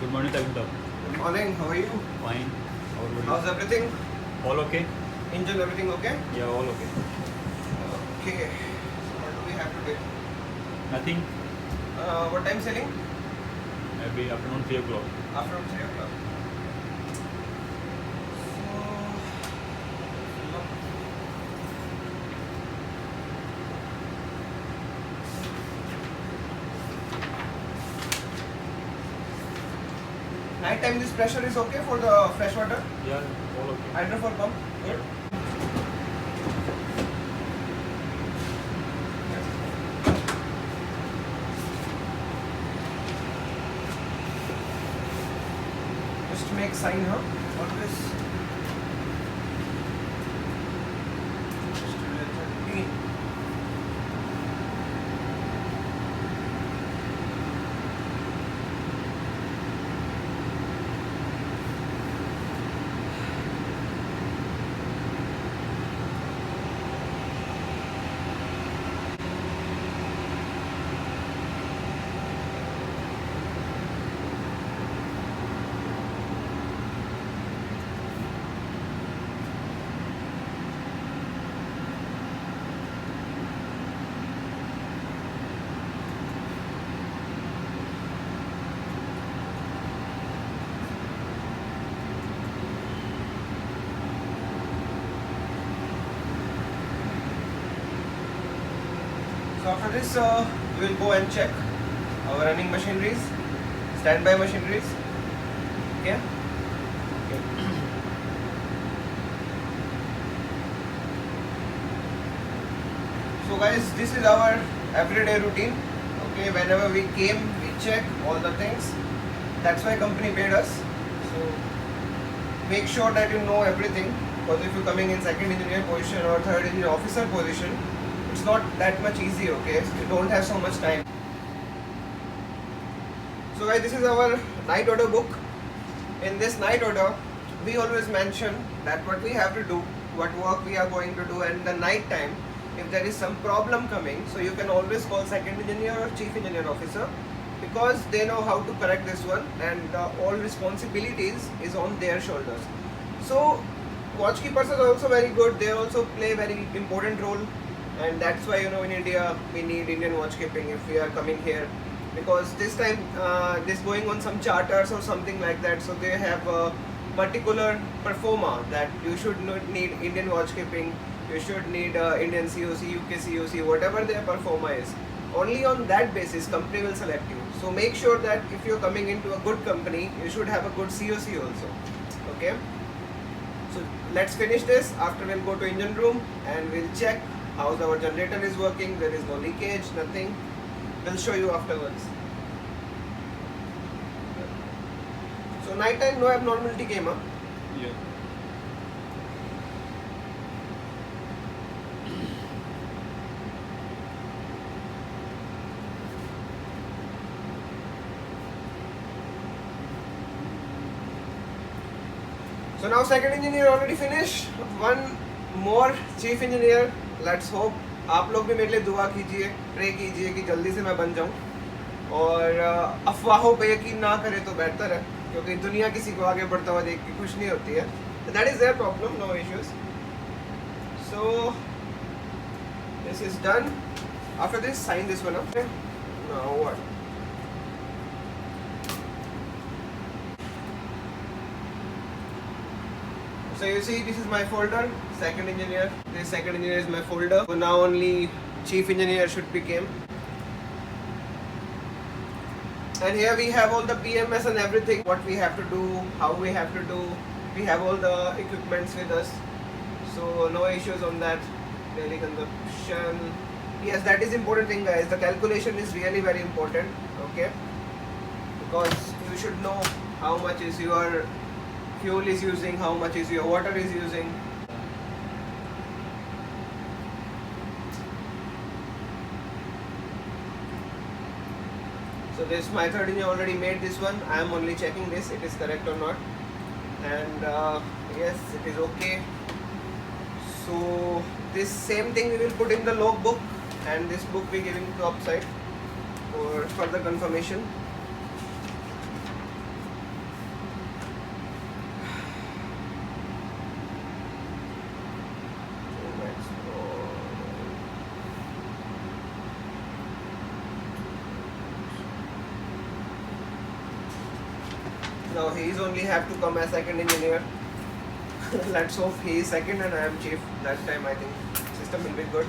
Good morning, Tavinda. Good morning, how are you? Fine. How are you? How's everything? All okay? Engine, everything okay? Yeah, all okay. Okay. So what do we have today? Nothing. What time selling? Maybe afternoon 3 o'clock. After 3 o'clock. Night time this pressure is okay for the fresh water? Yeah, all okay. Hydrofor pump? Good. Just make sign, huh? Always. Just let it be. So after this, we will go and check our running machineries, standby machineries. Okay. So guys, this is our everyday routine. Okay, whenever we came, we check all the things. That's why company paid us. So make sure that you know everything. Because if you're coming in second engineer position or third engineer officer position, it's not that much easy. Okay, you don't have so much time. So guys, this is our night order book. In this night order, we always mention that what we have to do, what work we are going to do, and the night time, if there is some problem coming, so you can always call second engineer or chief engineer officer, because they know how to correct this one, and all responsibilities is on their shoulders. So watchkeepers are also very good. They also play very important role, and that's why in India we need Indian watchkeeping if we are coming here, because this time this going on some charters or something like that, so they have a particular performer that you should need Indian watchkeeping, you should need Indian COC, UK COC, whatever their performer is. Only on that basis company will select you. So make sure that if you're coming into a good company, you should have a good COC also. Okay. So let's finish this. After we'll go to engine room and we'll check how our generator is working. There is no leakage, nothing. We'll show you afterwards. So night time no abnormality came up. Yeah. So now second engineer already finished. One more chief engineer. Let's hope आप लोग भी मेरे लिए दुआ कीजिए, pray कीजिए कि जल्दी से मैं बन जाऊं, और अफवाहों पे यकीन ना करें तो बेहतर है, क्योंकि दुनिया किसी को आगे बढ़ता हुआ देख के खुश नहीं होती है. That is their problem, no issues. So this is done. After this sign this one up. Now what? So you see, this is my folder, second engineer. This second engineer is my folder. So now only chief engineer should be came. And here we have all the PMS and everything, what we have to do, how we have to do. We have all the equipments with us. So no issues on that. Daily consumption. Yes, that is important thing guys. The calculation is really very important. Okay. Because you should know how much is your fuel is using, how much is your water is using. So this my third engineer already made this one. I am only checking this, it is correct or not. And yes, it is okay. So this same thing we will put in the log book, and this book we giving to upside for further confirmation. Now he is only have to come as second engineer. Let's hope he is second and I am chief. That time I think system will be good.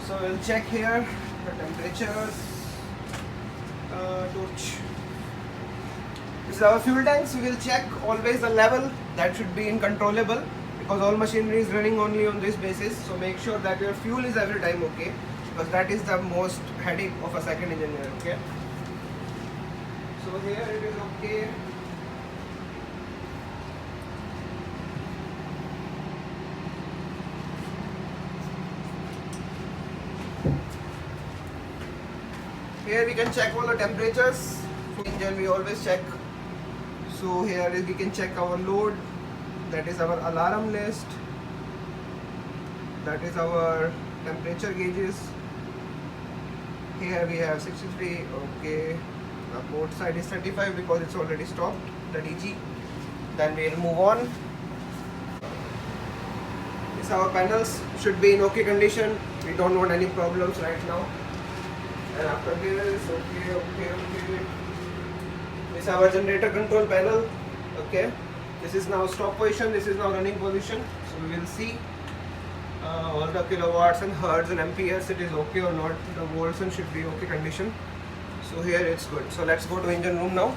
So we'll check here the temperatures. Torch. This is our fuel tanks. We will check always the level that should be in controllable because all machinery is running only on this basis. So make sure that your fuel is every time okay because that is the most headache of a second engineer. Okay. So here it is okay. Here we can check all the temperatures. For engine we always check. So here we can check our load. That is our alarm list. That is our temperature gauges. Here we have 63. Okay. The port side is 35 because it's already stopped. The DG. Then we'll move on. This our panels should be in okay condition. We don't want any problems right now. And after this, okay. This is our generator control panel. Okay. This is now stop position. This is now running position. So we will see all the kilowatts and hertz and amperes. It is okay or not. The volts and should be okay condition. So here it's good. So let's go to engine room now.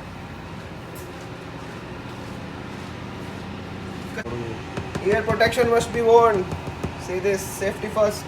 Ear protection must be worn. See this, safety first.